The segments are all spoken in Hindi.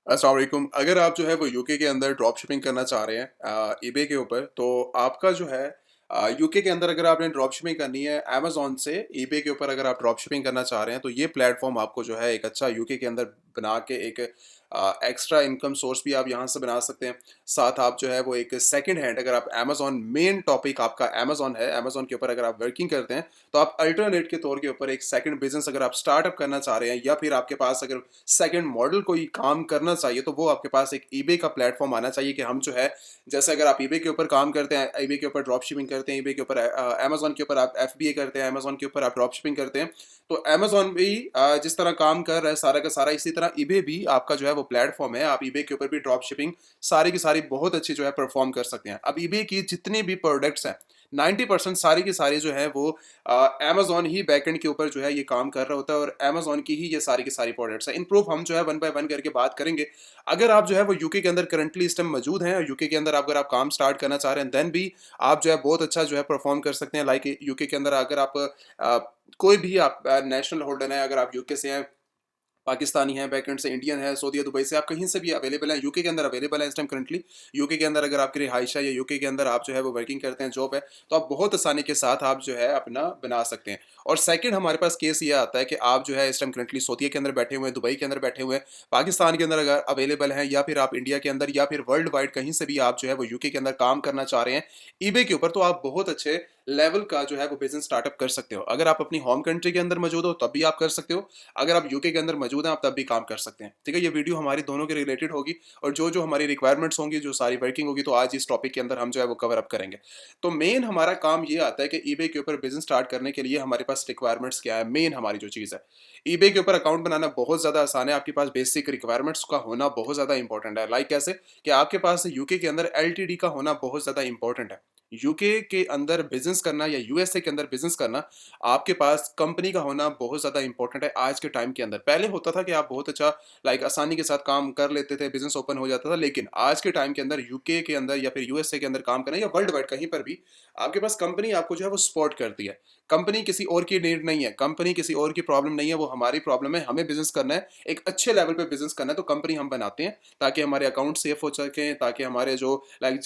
अस्सलाम वालेकुम। अगर आप जो है वो यूके के अंदर ड्रॉप शिपिंग करना चाह रहे हैं ईबे के ऊपर, तो आपका जो है यूके के अंदर अगर आपने ड्रॉप शिपिंग करनी है अमेज़न से ईबे के ऊपर, अगर आप ड्रॉप शिपिंग करना चाह रहे हैं, तो ये प्लेटफ़ॉर्म आपको जो है एक अच्छा यूके के अंदर बना के एक एक्स्ट्रा इनकम सोर्स भी आप यहाँ से बना सकते हैं। साथ आप जो है वो एक सेकंड हैंड, अगर आप अमेज़न, मेन टॉपिक आपका अमेज़न है, अमेज़न के ऊपर अगर आप वर्किंग करते हैं, तो आप अल्टरनेट के तौर के ऊपर एक सेकंड बिज़नेस अगर आप स्टार्टअप करना चाह रहे हैं, या फिर आपके पास अगर सेकंड मॉडल कोई काम करना चाहिए, तो वो आपके पास एक ईबे का प्लेटफ़ॉर्म आना चाहिए कि हम जो है, जैसे अगर आप ईबे के ऊपर काम करते हैं, ईबे के ऊपर ड्रॉप शिपिंग करते हैं, ईबे के ऊपर अमेज़न के ऊपर आप एफबीए करते हैं, अमेज़न के ऊपर आप ड्रॉप शिपिंग करते हैं, तो अमेज़न भी जिस तरह काम कर रहा है सारा का सारा, इसी तरह ईबे भी आपका जो है वो प्लेटफ़ॉर्म है। आप ईबे के ऊपर भी ड्रॉप शिपिंग सारी की सारी बहुत अच्छी जो है परफ़ॉर्म कर सकते हैं। अब ईबे की जितनी भी प्रोडक्ट्स हैं, 90% सारी की सारी जो है वो अमेज़न ही बैकएंड के ऊपर जो है ये काम कर रहा होता है, और अमेज़न की ही ये सारी की सारी प्रोडक्ट्स हैं। इन प्रूफ हम जो है वन बाय वन करके बात करेंगे। अगर आप जो है वो यूके के अंदर करंटली इस टाइम मौजूद हैं, और यूके के अंदर अगर आप काम स्टार्ट करना चाह रहे हैं, देन भी आप जो है बहुत अच्छा जो है परफ़ॉर्म कर सकते हैं। लाइक यूके के अंदर अगर आप कोई भी आप नेशनल होल्डर हैं, अगर आप यूके से हैं, पाकिस्तानी है, बैकएंड से इंडियन है, सऊदी या दुबई से, आप कहीं से भी अवेलेबल हैं, यूके के अंदर अवेलेबल है इस टाइम करंटली। यूके के अंदर अगर आपकी रिहाइश है, या यूके के अंदर आप जो है वो वर्किंग करते हैं, जॉब है, तो आप बहुत आसानी के साथ आप जो है अपना बना सकते हैं। और सेकंड हमारे पास केस ये आता है कि आप जो है इस टाइम करंटली सऊदी के अंदर बैठे हुए हैं, दुबई के अंदर बैठे हुए हैं, पाकिस्तान के अंदर अगर अवेलेबल हैं, या फिर आप इंडिया के अंदर या फिर वर्ल्ड वाइड कहीं से भी आप जो है वो यूके के अंदर काम करना चाह रहे हैं ईबे के ऊपर, तो आप बहुत अच्छे लेवल का जो है वो बिज़नेस स्टार्टअप कर सकते हो। अगर आप अपनी होम कंट्री के अंदर मौजूद हो, तब भी आप कर सकते हो। अगर आप यूके के अंदर मौजूद हैं, आप तब भी काम कर सकते हैं। ठीक है? ये वीडियो हमारी दोनों के रिलेटेड होगी, और जो-जो हमारी रिक्वायरमेंट्स होंगी, जो सारी वर्किंग होगी, तो आज इस टॉपिक के अंदर हम जो है वो कवर अप करेंगे। तो मेन हमारा काम ये आता है कि ईबे के ऊपर बिज़नेस स्टार्ट करने के लिए हमारे पास रिक्वायरमेंट्स क्या है, मेन हमारी जो चीज़ है। ईबे के ऊपर अकाउंट बनाना बहुत ज़्यादा आसान है, आपके पास बेसिक रिक्वायरमेंट्स का होना बहुत ज़्यादा इंपॉर्टेंट है। लाइक कैसे? कि आपके पास यूके के अंदर एलटीडी का होना बहुत ज़्यादा इंपॉर्टेंट है। यूके के अंदर बिज़नेस करना, या यूएसए के अंदर बिज़नेस करना, आपके पास कंपनी का होना बहुत ज़्यादा इंपॉर्टेंट है आज के टाइम के अंदर। पहले होता था कि आप बहुत अच्छा लाइक आसानी के साथ काम कर लेते थे, बिज़नेस ओपन हो जाता था, लेकिन आज के टाइम के अंदर यूके के अंदर या फिर यूएसए के अंदर काम करना, या वर्ल्ड वाइड कहीं पर भी, आपके पास कंपनी आपको जो है वो सपोर्ट करती है। कंपनी किसी और की नीड नहीं है, कंपनी किसी और की प्रॉब्लम नहीं है, वो हमारी प्रॉब्लम है। हमें बिज़नेस करना है, एक अच्छे लेवल पे बिज़नेस करना है, तो कंपनी हम बनाते हैं ताकि हमारे अकाउंट सेफ हो सकें, ताकि हमारे जो लाइक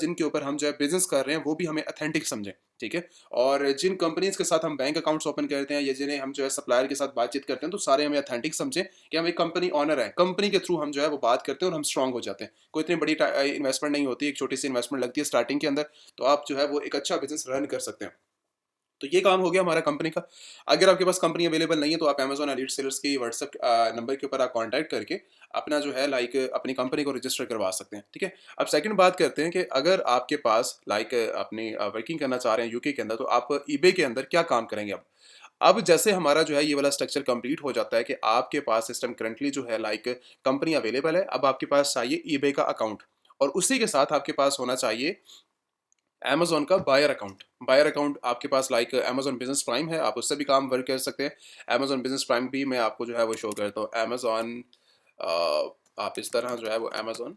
जिनके ऊपर हम जो है बिज़नेस कर रहे हैं, वो भी हमें ऑथेंटिक समझें। ठीक है? और जिन कंपनीज़ के साथ हम बैंक अकाउंट्स ओपन करते हैं, या जिन्हें हम जो है सप्लायर के साथ बातचीत करते हैं, तो सारे हमें ऑथेंटिक समझें कि हम एक कंपनी ओनर हैं। कंपनी के थ्रू हम जो है वो बात करते हैं, और हम स्ट्रॉन्ग हो जाते हैं। कोई इतनी बड़ी इन्वेस्टमेंट नहीं होती, एक छोटी-सी इन्वेस्टमेंट लगती है स्टार्टिंग के अंदर, तो आप जो है वो एक अच्छा बिज़नेस रन कर सकते हैं। तो ये काम हो गया हमारा कंपनी का। अगर आपके पास कंपनी अवेलेबल नहीं है, तो आप अमेज़न एलीट सेलर्स की व्हाट्सएप नंबर के ऊपर आप कॉन्टैक्ट करके अपना जो है लाइक अपनी कंपनी को रजिस्टर करवा सकते हैं, ठीक है? अब सेकंड बात करते हैं कि अगर आपके पास लाइक अपनी वर्किंग करना चाह रहे हैं यूके के अंदर, तो आप ईबे के अंदर क्या काम करेंगे अब? अब जैसे हमारा जो है ये वाला स्ट्रक्चर कंप्लीट हो जाता है कि आपके पास सिस्टम करंटली जो है लाइक कंपनी अवेलेबल है, अब आपके पास चाहिए ईबे का अकाउंट, और उसी के साथ आपके पास होना चाहिए अमेज़न का बायर अकाउंट। बायर अकाउंट आपके पास लाइक अमेज़न बिज़नेस प्राइम है, आप उससे भी काम वर्क कर सकते हैं। अमेज़न बिज़नेस प्राइम भी मैं आपको जो है वो शो करता हूँ। अमेज़न आप इस तरह जो है वो अमेज़न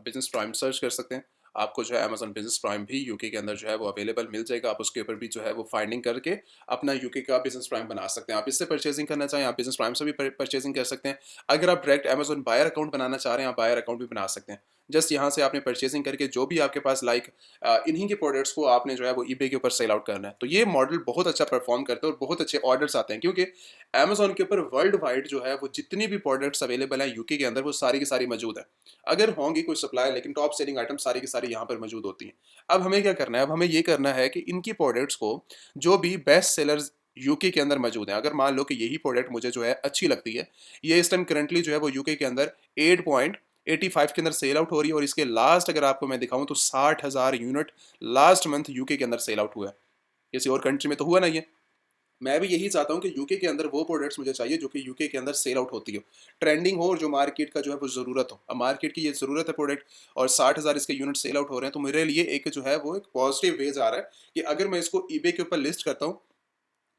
बिज़नेस प्राइम सर्च कर सकते हैं। आपको जो है अमेज़न बिज़नेस प्राइम भी यूके के अंदर जो है वो अवेलेबल मिल जाएगा। आप उसके ऊपर भी जो है वो फाइंडिंग करके अपना यूके का बिज़नेस प्राइम बना सकते हैं। आप इससे परचेज़िंग करना चाहें, आप बिज़नेस प्राइम से भी परचेज़िंग कर सकते हैं। अगर आप डायरेक्ट अमेज़न बायर अकाउंट बनाना चाह रहे हैं, आप बायर अकाउंट भी बना सकते हैं। जस्ट यहाँ से आपने परचेज़िंग करके जो भी आपके पास लाइक इन्हीं के प्रोडक्ट्स को आपने जो है वो ईबे के ऊपर सेल आउट करना है। तो ये मॉडल बहुत अच्छा परफॉर्म करता है, और बहुत अच्छे ऑर्डर्स आते हैं, क्योंकि अमेज़न के ऊपर वर्ल्ड वाइड जो है वो जितनी भी प्रोडक्ट्स अवेलेबल हैं यूके के अंदर, वो सारी की सारी मौजूद है। अगर होंगी कोई सप्लायर, लेकिन टॉप सेलिंग आइटम सारी की सारी यहाँ पर मौजूद होती हैं। अब हमें क्या करना है? अब हमें ये करना है कि इनकी प्रोडक्ट्स को, जो भी बेस्ट सेलर्स यूके के अंदर मौजूद हैं, अगर मान लो कि यही प्रोडक्ट मुझे जो है अच्छी लगती है, ये इस टाइम करंटली जो है वो यूके के अंदर 8.85 के अंदर सेल आउट हो रही है, और इसके लास्ट अगर आपको मैं दिखाऊँ, तो 60,000 यूनिट लास्ट मंथ यूके के अंदर सेल आउट हुआ है। किसी और कंट्री में तो हुआ नहीं है। मैं भी यही चाहता हूँ कि यूके के अंदर वो प्रोडक्ट्स मुझे चाहिए जो कि यूके के अंदर सेल आउट होती हो, ट्रेंडिंग हो, और जो मार्केट का जो है वो ज़रूरत हो। अब मार्केट की ये ज़रूरत है प्रोडक्ट, और 60,000 इसके यूनिट सेल आउट हो रहे हैं, तो मेरे लिए एक जो है वो एक पॉजिटिव वेज आ रहा है कि अगर मैं इसको ईबे के ऊपर लिस्ट करता हूँ,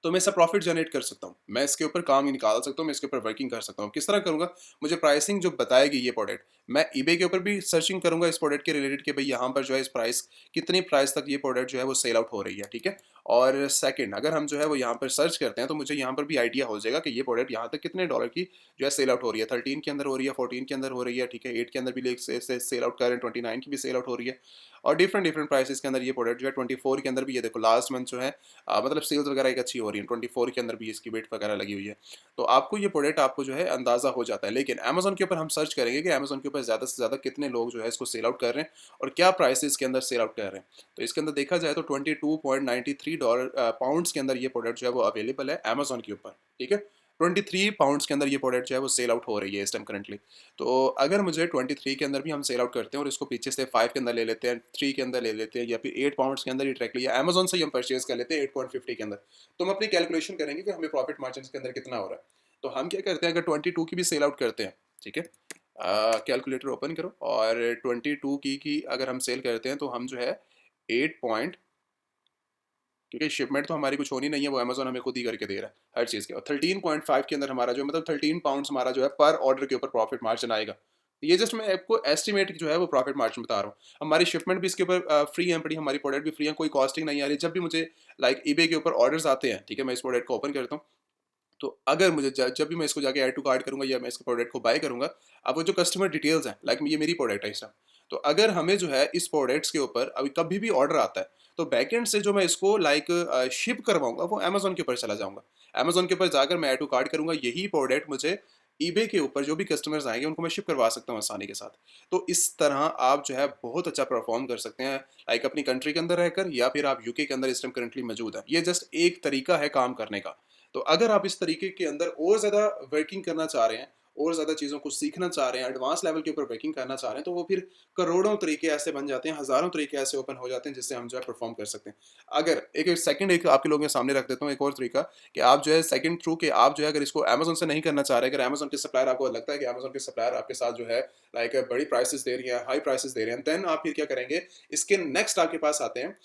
तो मैं इससे प्रॉफिट जनरेट कर सकता हूँ। मैं इसके ऊपर काम निकाल सकता हूँ, मैं इसके ऊपर वर्किंग कर सकता हूँ। किस तरह करूँगा? मुझे प्राइसिंग जो बताएगी ये प्रोडक्ट, मैं ईबे के ऊपर भी सर्चिंग करूँगा इस प्रोडक्ट के रिलेटेड कि भाई यहाँ पर जो है इस प्राइस कितनी प्राइस तक ये प्रोडक्ट जो है वो सेल आउट हो रही है, ठीक है। और सेकंड, अगर हम जो है वो यहाँ पर सर्च करते हैं तो मुझे यहाँ पर भी आइडिया हो जाएगा कि ये प्रोडक्ट यहाँ तक कितने डॉलर की जो है सेल आउट हो रही है। 13 के अंदर हो रही है, 14 के अंदर हो रही है, ठीक है। 8 के अंदर भी लेक से सेल आउट कर रहे हैं, 29 की भी सेल आउट हो रही है। और डिफरेंट डिफरेंट प्राइसेस के अंदर ये प्रोडक्ट जो है 24 के अंदर भी, ये देखो लास्ट मंथ जो है मतलब सेल्स वगैरह एक अच्छी हो रही है, 24 के अंदर भी इसकी वेट वगैरह लगी हुई है। तो आपको ये प्रोडक्ट आपको जो है अंदाज़ा हो जाता है। लेकिन अमेज़न के ऊपर हम सर्च करेंगे कि अमेज़न के ऊपर ज़्यादा से ज़्यादा कितने लोग जो है इसको सेल आउट कर रहे हैं और क्या प्राइसेस के अंदर सेल आउट कर रहे हैं। तो इसके अंदर देखा जाए तो $22.93 पाउंड्स के अंदर ये प्रोडक्ट जो है वो अवेलेबल है अमेज़न के ऊपर, ठीक है। 23 पाउंड्स के अंदर ये प्रोडक्ट जो है वो सेल आउट हो रही है इस टाइम करंटली। तो अगर मुझे 23 के अंदर भी हम सेल आउट करते हैं और इसको पीछे से 5 के अंदर ले लेते हैं, 3 के अंदर ले लेते हैं, या फिर 8 पाउंड्स के अंदर ही डायरेक्टली या अमेज़न से ही हम परचेज़ कर लेते हैं 8.50 के अंदर, तो हम अपनी कैलकुलेशन करेंगे कि हमें प्रॉफिट मार्जिन के अंदर कितना हो रहा है। तो हम क्या करते हैं, अगर 22 की भी सेल आउट करते हैं, ठीक है, कैलकुलेटर ओपन करो और 22 की अगर हम सेल करते हैं तो हम जो है 8 पॉइंट, क्योंकि शिपमेंट तो हमारी कुछ होनी नहीं है, वो अमेज़न हमें खुद ही करके दे रहा है हर चीज़ के। और 13.5 के अंदर हमारा जो मतलब 13 पाउंड्स हमारा जो है पर ऑर्डर के ऊपर प्रॉफिट मार्जिन आएगा। ये जस्ट मैं आपको एस्टिमेट जो है वो प्रॉफिट मार्जिन बता रहा हूँ। हमारी शिपमेंट भी इसके ऊपर फ्री है, पड़ी हमारी प्रोडक्ट भी फ्री है, कोई कॉस्टिंग नहीं आ रही। जब भी मुझे लाइक ईबे के ऊपर ऑर्डर्स आते हैं, ठीक है, मैं इस प्रोडक्ट को ओपन करता हूँ, तो अगर मुझे जब भी मैं इसको जाके ऐड टू कार्ट करूँगा या मैं इसके प्रोडक्ट को बाय करूँगा, अब वो जो कस्टमर डिटेल्स हैं, लाइक ये मेरी प्रोडक्ट है इस टाइम, तो अगर हमें जो है इस प्रोडक्ट्स के ऊपर अभी कभी भी ऑर्डर आता है, तो बैकएंड से जो मैं इसको लाइक शिप करवाऊंगा वो अमेजोन के ऊपर चला जाऊंगा। अमेजोन के ऊपर जाकर मैं ऐड टू कार्ट करूंगा, यही प्रोडक्ट मुझे ईबे के ऊपर जो भी कस्टमर्स आएंगे उनको मैं शिप करवा सकता हूँ आसानी के साथ। तो इस तरह आप जो है बहुत अच्छा परफॉर्म कर सकते हैं, लाइक अपनी कंट्री के अंदर रहकर, या फिर आप यूके के अंदर इस टाइम करंटली मौजूद है। ये जस्ट एक तरीका है काम करने का। तो अगर आप इस तरीके के अंदर और ज़्यादा वर्किंग करना चाह रहे हैं, और ज़्यादा चीज़ों को सीखना चाह रहे हैं, एडवांस लेवल के ऊपर वर्किंग करना चाह रहे हैं, तो वो फिर करोड़ों तरीके ऐसे बन जाते हैं, हज़ारों तरीके ऐसे ओपन हो जाते हैं जिससे हम जो है परफॉर्म कर सकते हैं। अगर एक सेकंड एक आपके लोगों के सामने रख देता हूँ एक और तरीका, कि आप जो है सेकंड थ्रू कि आप जो है अगर इसको अमेज़न से नहीं करना चाह रहे, अगर अमेज़न के सप्लायर आपको लगता है कि अमेज़न के सप्लायर आपके साथ जो है लाइक बड़ी प्राइसेस दे रही है, हाई प्राइसेस दे रहे हैं, देन आप फिर क्या करेंगे, इसके नेक्स्ट आपके पास आते हैं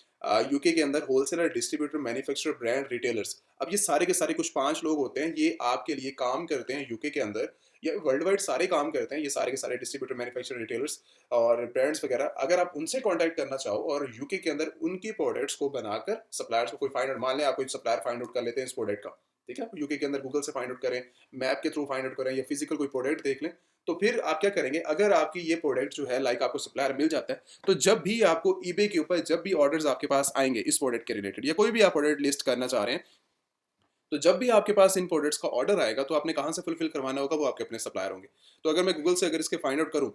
यूके के अंदर wholesaler, distributor, manufacturer, brand, retailers. अब ये सारे के सारे कुछ 5 लोग होते हैं, ये आपके लिए काम करते हैं यूके के अंदर, या वर्ल्ड वाइड सारे काम करते हैं, ये सारे के सारे डिस्ट्रीब्यूटर, मैन्युफैक्चरर, रिटेलर्स और ब्रांड्स वगैरह। अगर आप उनसे कॉन्टैक्ट करना चाहो और यूके के अंदर उनकी प्रोडक्ट्स को बनाकर सप्लायर्स को कोई फाइंड आउट, मान लें आप कोई सप्लायर फाइंड आउट कर लेते हैं इस प्रोडक्ट का, ठीक है, यूके के अंदर गूगल से फाइंड आउट करें, मैप के थ्रू फाइंड आउट करें, या फिजिकल कोई प्रोडक्ट देख लें, तो फिर आप क्या करेंगे, अगर आपकी ये प्रोडक्ट जो है लाइक आपको सप्लायर मिल जाता है, तो जब भी आपको ईबे के ऊपर जब भी ऑर्डर्स आपके पास आएंगे इस प्रोडक्ट के रिलेटेड, या कोई भी आप प्रोडक्ट लिस्ट करना चाह रहे हैं, तो जब भी आपके पास इन प्रोडक्ट्स का ऑर्डर आएगा, तो आपने कहाँ से फुलफिल करवाना होगा, वो आपके अपने सप्लायर होंगे। तो अगर मैं गूगल से अगर इसके फाइंड आउट करूँ,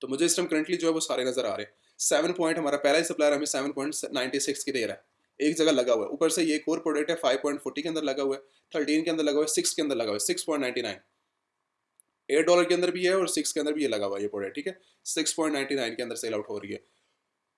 तो मुझे इस टाइम करंटली जो है वो सारे नजर आ रहे हैं। 7 पॉइंट हमारा पहला ही सप्लायर हमें 7.96 की दे रहा है, एक जगह लगा हुआ है। ऊपर से ये एक और प्रोडक्ट है 5.40 के अंदर लगा हुआ है, 13 के अंदर लगा हुआ है, 6 के अंदर लगा हुआ है, 6.99, $8 के अंदर भी है और 6 के अंदर भी ये लगा हुआ है ये प्रोडक्ट, ठीक है। 6.99 के अंदर सेल आउट हो रही है।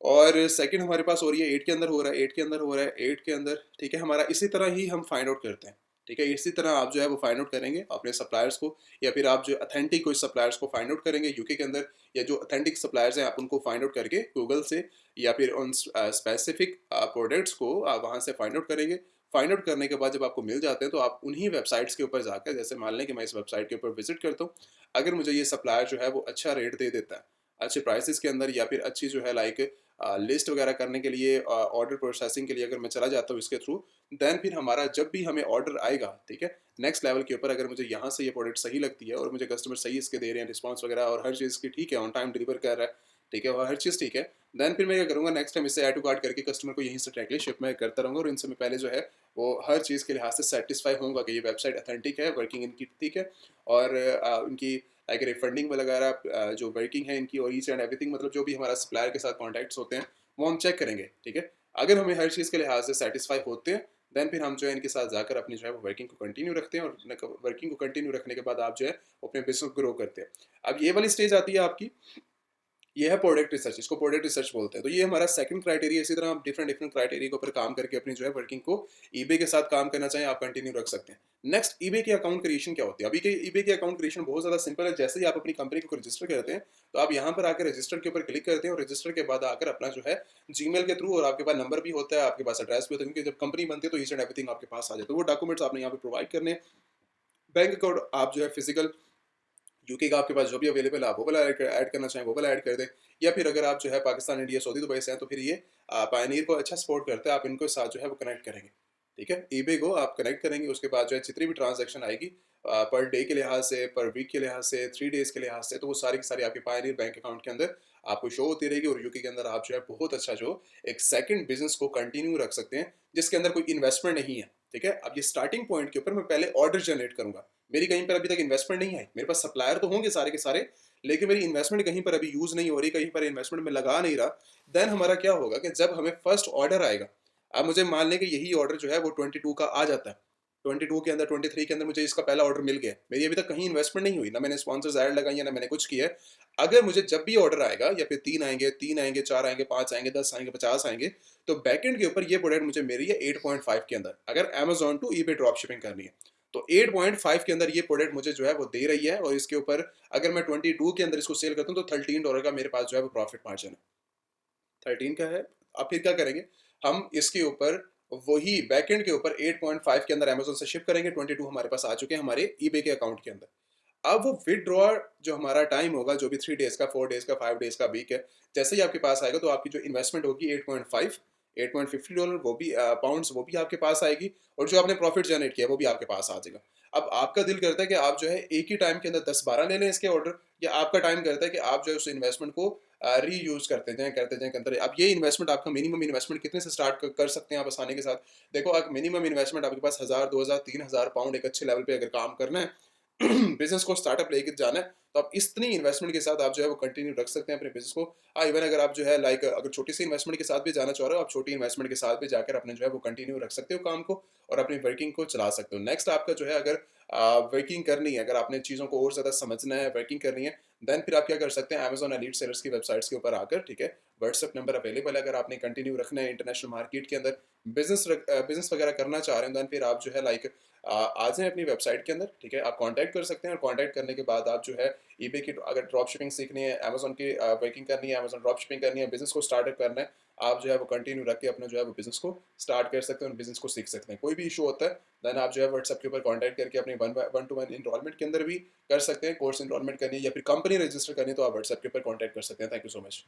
और सेकंड हमारे पास हो रही है 8 के अंदर हो रहा है, 8 के अंदर हो रहा है, 8 के अंदर, ठीक है। हमारा इसी तरह ही हम फाइंड आउट करते हैं, ठीक है। इसी तरह आप जो है वो फाइंड आउट करेंगे अपने सप्लायर्स को, या फिर आप जो अथेंटिक कोई सप्लायर्स को फाइंड आउट करेंगे यूके के अंदर, या जो अथेंटिक सप्लायर्स हैं आप उनको फाइंड आउट करके गूगल से, या फिर उन स्पेसिफिक प्रोडक्ट्स को आप वहाँ से फाइंड आउट करेंगे। फाइंड आउट करने के बाद जब आपको मिल जाते हैं, तो आप उन्हीं वेबसाइट्स के ऊपर जाकर, जैसे मान लें कि मैं इस वेबसाइट के ऊपर विजिट करता हूँ, अगर मुझे ये सप्लायर जो है वो अच्छा रेट दे देता है, अच्छे प्राइसेस के अंदर, या फिर अच्छी जो है लाइक लिस्ट वगैरह करने के लिए, ऑर्डर प्रोसेसिंग के लिए अगर मैं चला जाता हूँ इसके थ्रू, देन फिर हमारा जब भी हमें ऑर्डर आएगा, ठीक है, नेक्स्ट लेवल के ऊपर, अगर मुझे यहाँ से ये प्रोडक्ट सही लगती है और मुझे कस्टमर सही इसके दे रहे हैं, रिस्पांस वगैरह और हर चीज़ की ठीक है, ऑन टाइम डिलीवर कर रहा है, ठीक है, और हर चीज़ ठीक है, देन फिर मैं क्या करूँगा, नेक्स्ट टाइम इससे ऐड टू कार्ट करके कस्टमर को यहीं से डायरेक्टली शिप में करता रहूँगा, और इनसे मैं पहले जो है वो हर चीज़ के लिहाज से सेटिस्फाई होऊंगा कि ये वेबसाइट अथेंटिक है, वर्किंग इनकी ठीक है, और उनकी लाइक रिफंडिंग वगैरह जो वर्किंग है इनकी, और ईच एंड एवरीथिंग, मतलब जो भी हमारा सप्लायर के साथ कॉन्टैक्ट्स होते हैं वो हम चेक करेंगे, ठीक है। अगर हमें हर चीज़ के लिहाज से सेटिस्फाई होते हैं, देन फिर हम जो है इनके साथ जाकर अपनी जो है वो वर्किंग को कंटिन्यू रखते हैं, और वर्किंग को कंटिन्यू रखने के बाद आप जो है वो अपने बिजनेस ग्रो करते हैं। अब ये वाली स्टेज आती है आपकी, ये है प्रोडक्ट रिसर्च, इसको प्रोडक्ट रिसर्च बोलते हैं। तो ये हमारा सेकंड क्राइटेरिया। इसी तरह आप डिफरेंट डिफरेंट क्राइटेरिया के ऊपर काम करके अपनी जो है वर्किंग को ईबे के साथ काम करना चाहें आप कंटिन्यू रख सकते हैं। नेक्स्ट, ईबे की अकाउंट क्रिएशन क्या होती है। अभी के ईबे की अकाउंट क्रिएशन बहुत ज़्यादा सिंपल है। जैसे ही आप अपनी कंपनी को रजिस्टर करते हैं, तो आप यहाँ पर आकर रजिस्टर के ऊपर क्लिक करते हैं, और रजिस्टर के बाद आकर अपना जो है जीमेल के थ्रू, और आपके पास नंबर भी होता है, आपके पास एड्रेस भी होता है, क्योंकि जब कंपनी बनती है तो ईच एंड एवरीथिंग आपके पास आ जाए, तो वो डॉक्यूमेंट्स आपने यहाँ पे प्रोवाइड करने। बैंक अकाउंट आप जो है फिजिकल यूके का आपके पास जो भी अवेलेबल है आप वो वाला ऐड करना चाहें वो वाला ऐड कर दें, या फिर अगर आप जो है पाकिस्तान, इंडिया, सऊदी, दुबई से हैं तो फिर ये पायनियर को अच्छा सपोर्ट करता है, आप इनको साथ जो है वो कनेक्ट करेंगे। ठीक है, ईबे को आप कनेक्ट करेंगे, उसके बाद जो है जितनी भी ट्रांजैक्शन आएगी पर डे के लिहाज से, पर वीक के लिहाज से, 3 डेज़ के लिहाज से, तो वो सारी की सारी आपके पायनियर बैंक अकाउंट के अंदर आपको शो होती रहेगी, और यूके के अंदर आप जो है बहुत अच्छा जो एक सेकंड बिजनेस को कंटिन्यू रख सकते हैं जिसके अंदर कोई इन्वेस्टमेंट नहीं है। ठीक है, अब ये स्टार्टिंग पॉइंट के ऊपर मैं पहले ऑर्डर जनरेट करूंगा, मेरी कहीं पर अभी तक इन्वेस्टमेंट नहीं आई, मेरे पास सप्लायर तो होंगे सारे के सारे, लेकिन मेरी इन्वेस्टमेंट कहीं पर अभी यूज नहीं हो रही, कहीं पर इन्वेस्टमेंट में लगा नहीं रहा। देन हमारा क्या होगा कि जब हमें फर्स्ट ऑर्डर आएगा, अब मुझे मान लें कि यही ऑर्डर जो है वो 22 का आ जाता है, 22 के अंदर, 23 के अंदर मुझे इसका पहला ऑर्डर मिल गया, मेरी अभी तक कहीं इन्वेस्टमेंट नहीं हुई, ना मैंने स्पॉन्सर्स ऐड लगाई है, ना मैंने कुछ किया है। अगर मुझे जब भी ऑर्डर आएगा, या फिर 3 आएंगे, 4 आएंगे, 5 आएंगे, 10 आएंगे, 50 आएंगे, तो बैकएंड के ऊपर ये प्रोडक्ट मुझे मेरी है 8.5 के अंदर, अगर Amazon to eBay drop shipping करनी है तो 8.5 के अंदर ये प्रोडक्ट मुझे जो है वो दे रही है, और इसके ऊपर अगर मैं 22 के अंदर इसको सेल करता हूँ तो $13 का मेरे पास जो है वो प्रॉफिट मार्जिन है, 13 का है। अब फिर क्या करेंगे, हम इसके ऊपर वही बैकएंड के ऊपर 8.5 के अंदर अमेजोन से शिप करेंगे, 22 हमारे पास आ चुके हैं हमारे ईबे के अकाउंट के अंदर। अब वो विथड्रॉ जो हमारा टाइम होगा, जो भी 3 डेज का, 4 डेज का, 5 डेज का, वीक है, जैसे ही आपके पास आएगा तो आपकी जो इन्वेस्टमेंट होगी 8.5, $8.50 वो भी पाउंड्स वो भी आपके पास आएगी, और जो आपने प्रॉफिट जनरेट किया वो भी आपके पास आ जाएगा। अब आपका दिल करता है कि आप जो है एक ही टाइम के अंदर 10-12 ले लें इसके ऑर्डर, या आपका टाइम करता है कि आप जो है उस इन्वेस्टमेंट को री यूज करते जाएं करते रहे। अब ये इन्वेस्टमेंट, आपका मिनिमम इन्वेस्टमेंट कितने से स्टार्ट कर सकते हैं आप आसानी के साथ? देखो, आप मिनिमम इन्वेस्टमेंट आपके पास 1000, 2000, 3000 पाउंड एक अच्छे लेवल पे अगर काम करना है, बिजनेस को स्टार्टअप लेके जाना है, तो आप इतनी इन्वेस्टमेंट के साथ आप जो है वो कंटिन्यू रख सकते हैं अपने बिजनेस को। हाँ, इवन अगर आप जो है लाइक अगर छोटी सी इन्वेस्टमेंट के साथ भी जाना चाह रहे हो, आप छोटी इन्वेस्टमेंट के साथ भी जाकर अपने जो है वो कंटिन्यू रख सकते हो काम को, और अपनी वर्किंग को चला सकते हो। नेक्स्ट आपका जो है, अगर वर्किंग करनी है, अगर आपने चीज़ों को और ज़्यादा समझना है, वर्किंग करनी है, देन फिर आप क्या कर सकते हैं, अमेजॉन एलीट सेलर्स की वेबसाइट्स के ऊपर आकर, ठीक है, व्हाट्सएप नंबर अवेलेबल है, अगर आपने कंटिन्यू रखना है इंटरनेशनल मार्केट के अंदर, बिजनेस वगैरह करना चाह रहे हैं, देन फिर आप जो है लाइक आ जाएँ अपनी वेबसाइट के अंदर, ठीक है, आप कांटेक्ट कर सकते हैं, और कांटेक्ट करने के बाद आप जो है ईबे की अगर ड्रॉप शिपिंग सीखनी है, अमेज़न की वर्किंग करनी है, अमेज़न ड्रॉप शिपिंग करनी है, बिज़नेस को स्टार्टअप करना है, आप जो है वो कंटिन्यू रख के अपना जो है वो बिज़नेस को स्टार्ट कर सकते हैं और बिज़नेस को सीख सकते हैं। कोई भी इशू होता है, देन आप जो है व्हाट्सएप के ऊपर कॉन्टैक्ट करके अपनी 1-to-1 एनरोलमेंट के अंदर भी कर सकते हैं, कोर्स एनरोलमेंट करनी है या फिर कंपनी रजिस्टर करनी है, तो आप व्हाट्सएप के ऊपर कॉन्टैक्ट कर सकते हैं। Thank you so much.